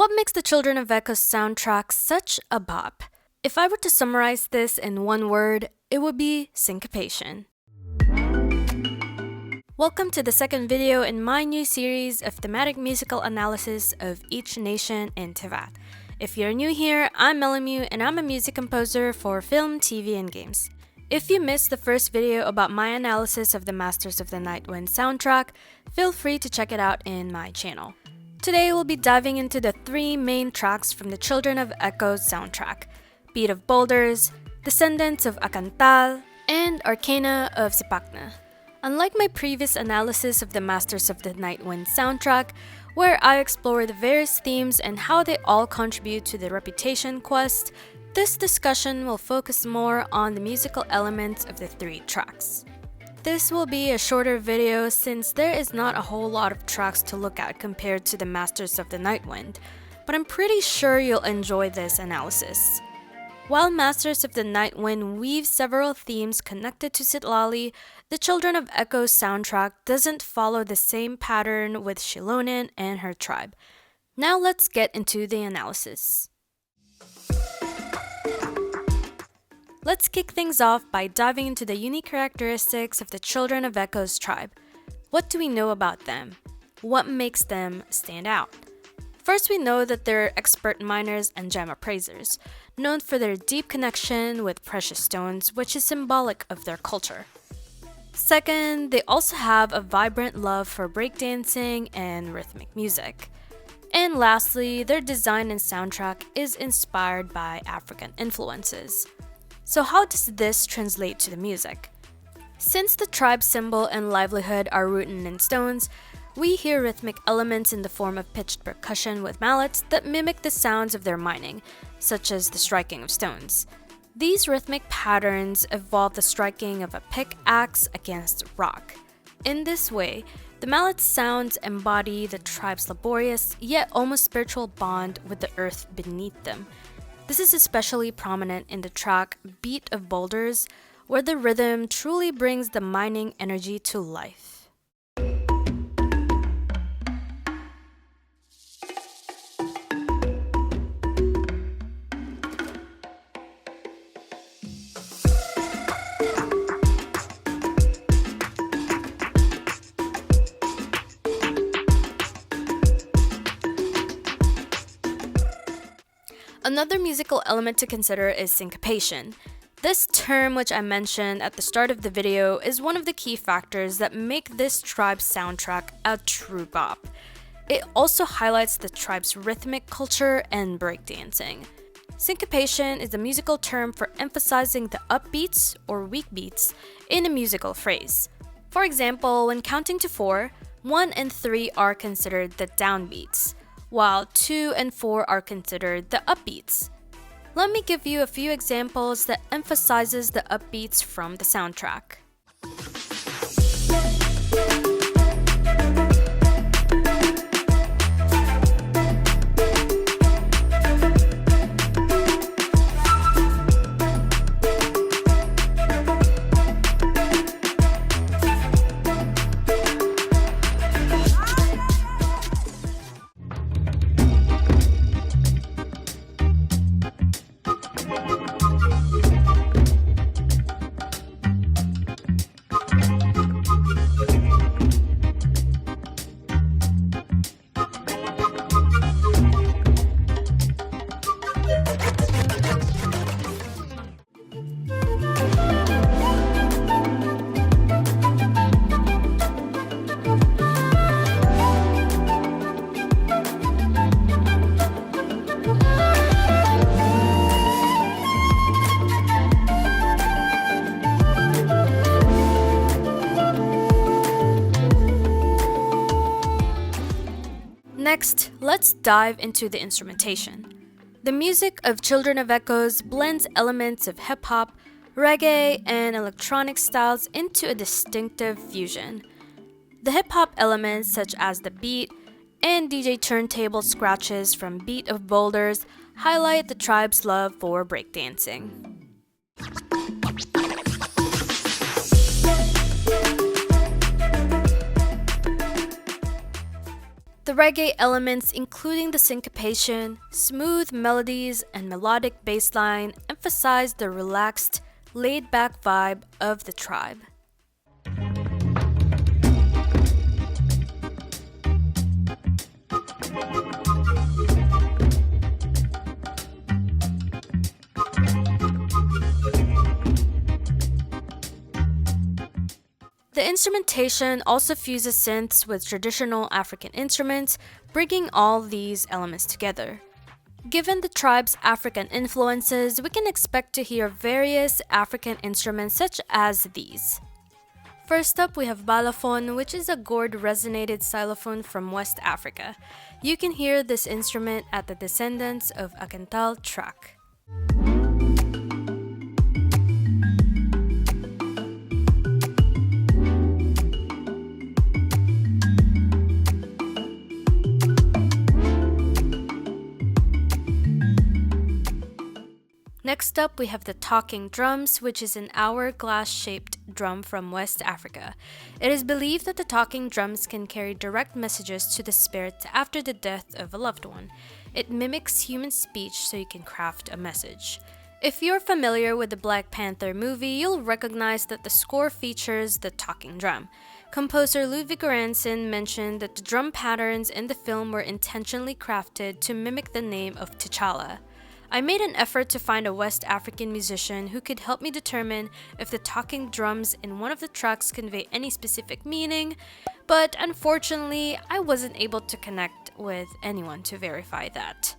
What makes the Children of Echo's soundtrack such a bop? If I were to summarize this in one word, it would be syncopation. Welcome to the second video in my new series of thematic musical analysis of each nation in Teyvat. If you're new here, I'm Melamu and I'm a music composer for film, TV, and games. If you missed the first video about my analysis of the Masters of the Nightwind soundtrack, feel free to check it out in my channel. Today we'll be diving into the three main tracks from the Children of Echo's soundtrack: Beat of Boulders, Descendants of Ahkantenal, and Arcana of Zipacna. Unlike my previous analysis of the Masters of the Nightwind soundtrack, where I explore the various themes and how they all contribute to the Reputation quest, this discussion will focus more on the musical elements of the three tracks. This will be a shorter video since there is not a whole lot of tracks to look at compared to the Masters of the Nightwind, but I'm pretty sure you'll enjoy this analysis. While Masters of the Nightwind weaves several themes connected to Citlali, the Children of Echo's soundtrack doesn't follow the same pattern with Xilonen and her tribe. Now let's get into the analysis. Let's kick things off by diving into the unique characteristics of the Children of Echo's tribe. What do we know about them? What makes them stand out? First, we know that they're expert miners and gem appraisers, known for their deep connection with precious stones, which is symbolic of their culture. Second, they also have a vibrant love for breakdancing and rhythmic music. And lastly, their design and soundtrack is inspired by African influences. So how does this translate to the music? Since the tribe's symbol and livelihood are rooted in stones, we hear rhythmic elements in the form of pitched percussion with mallets that mimic the sounds of their mining, such as the striking of stones. These rhythmic patterns evolve the striking of a pickaxe against rock. In this way, the mallet's sounds embody the tribe's laborious yet almost spiritual bond with the earth beneath them. This is especially prominent in the track Beat of Boulders, where the rhythm truly brings the mining energy to life. Another musical element to consider is syncopation. This term, which I mentioned at the start of the video, is one of the key factors that make this tribe's soundtrack a true bop. It also highlights the tribe's rhythmic culture and breakdancing. Syncopation is a musical term for emphasizing the upbeats or weak beats in a musical phrase. For example, when counting to 4, 1 and 3 are considered the downbeats, while 2 and 4 are considered the upbeats. Let me give you a few examples that emphasizes the upbeats from the soundtrack. Next, let's dive into the instrumentation. The music of Children of Echoes blends elements of hip-hop, reggae, and electronic styles into a distinctive fusion. The hip-hop elements such as the beat and DJ turntable scratches from Beat of Boulders highlight the tribe's love for breakdancing. The reggae elements, including the syncopation, smooth melodies, and melodic bassline, emphasize the relaxed, laid-back vibe of the tribe. The instrumentation also fuses synths with traditional African instruments, bringing all these elements together. Given the tribe's African influences, we can expect to hear various African instruments such as these. First up, we have balafon, which is a gourd-resonated xylophone from West Africa. You can hear this instrument at the Descendants of Ahkantenal track. Next up, we have the talking drums, which is an hourglass-shaped drum from West Africa. It is believed that the talking drums can carry direct messages to the spirits after the death of a loved one. It mimics human speech so you can craft a message. If you're familiar with the Black Panther movie, you'll recognize that the score features the talking drum. Composer Ludwig Göransson mentioned that the drum patterns in the film were intentionally crafted to mimic the name of T'Challa. I made an effort to find a West African musician who could help me determine if the talking drums in one of the tracks convey any specific meaning, but unfortunately, I wasn't able to connect with anyone to verify that.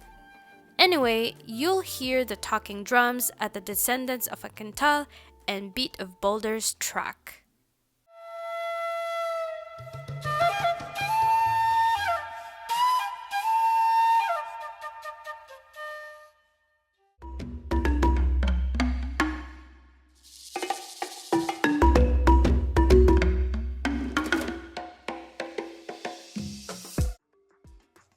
Anyway, you'll hear the talking drums at the Descendants of Ahkantenal and Beat of Boulders track.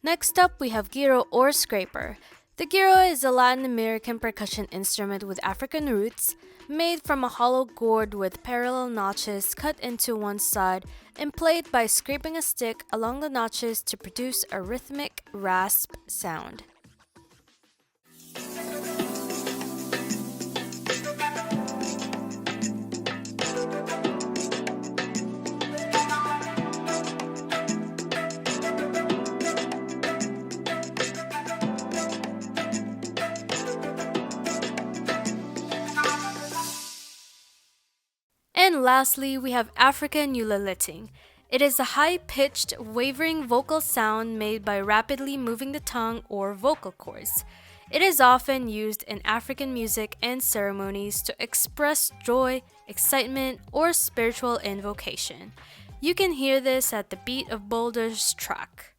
Next up, we have gyro or scraper. The gyro is a Latin American percussion instrument with African roots, made from a hollow gourd with parallel notches cut into one side and played by scraping a stick along the notches to produce a rhythmic rasp sound. And lastly, we have African ululating. It is a high-pitched, wavering vocal sound made by rapidly moving the tongue or vocal cords. It is often used in African music and ceremonies to express joy, excitement, or spiritual invocation. You can hear this at the Beat of Boulders track.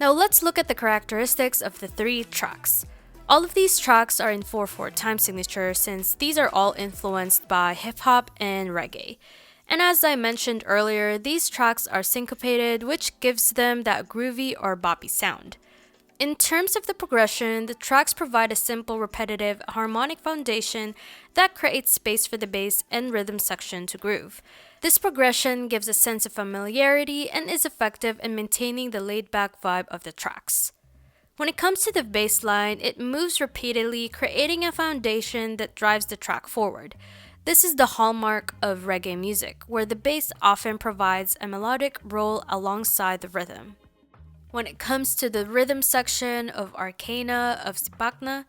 Now let's look at the characteristics of the three tracks. All of these tracks are in 4/4 time signature since these are all influenced by hip-hop and reggae. And as I mentioned earlier, these tracks are syncopated, which gives them that groovy or boppy sound. In terms of the progression, the tracks provide a simple, repetitive, harmonic foundation that creates space for the bass and rhythm section to groove. This progression gives a sense of familiarity and is effective in maintaining the laid-back vibe of the tracks. When it comes to the bass line, it moves repeatedly, creating a foundation that drives the track forward. This is the hallmark of reggae music, where the bass often provides a melodic role alongside the rhythm. When it comes to the rhythm section of Arcana of Zipacna,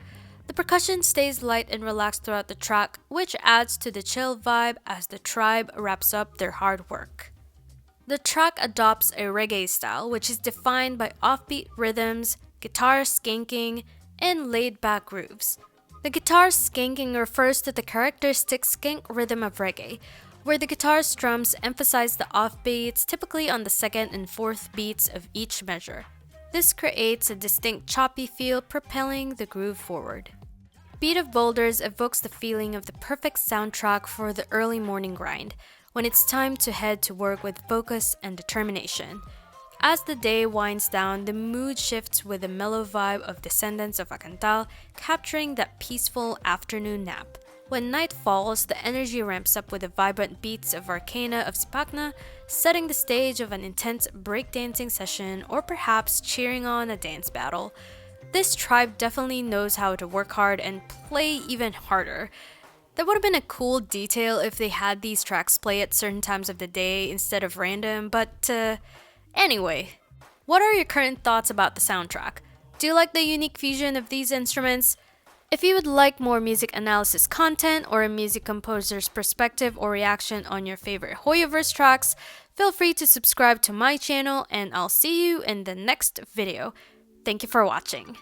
the percussion stays light and relaxed throughout the track, which adds to the chill vibe as the tribe wraps up their hard work. The track adopts a reggae style, which is defined by offbeat rhythms, guitar skanking, and laid-back grooves. The guitar skanking refers to the characteristic skank rhythm of reggae, where the guitar strums emphasize the offbeats, typically on the second and fourth beats of each measure. This creates a distinct choppy feel, propelling the groove forward. Beat of Boulders evokes the feeling of the perfect soundtrack for the early morning grind, when it's time to head to work with focus and determination. As the day winds down, the mood shifts with the mellow vibe of Descendants of Ahkantenal, capturing that peaceful afternoon nap. When night falls, the energy ramps up with the vibrant beats of Arcana of Zipacna, setting the stage of an intense breakdancing session or perhaps cheering on a dance battle. This tribe definitely knows how to work hard and play even harder. That would have been a cool detail if they had these tracks play at certain times of the day instead of random, but anyway. What are your current thoughts about the soundtrack? Do you like the unique fusion of these instruments? If you would like more music analysis content or a music composer's perspective or reaction on your favorite Hoyoverse tracks, feel free to subscribe to my channel and I'll see you in the next video. Thank you for watching.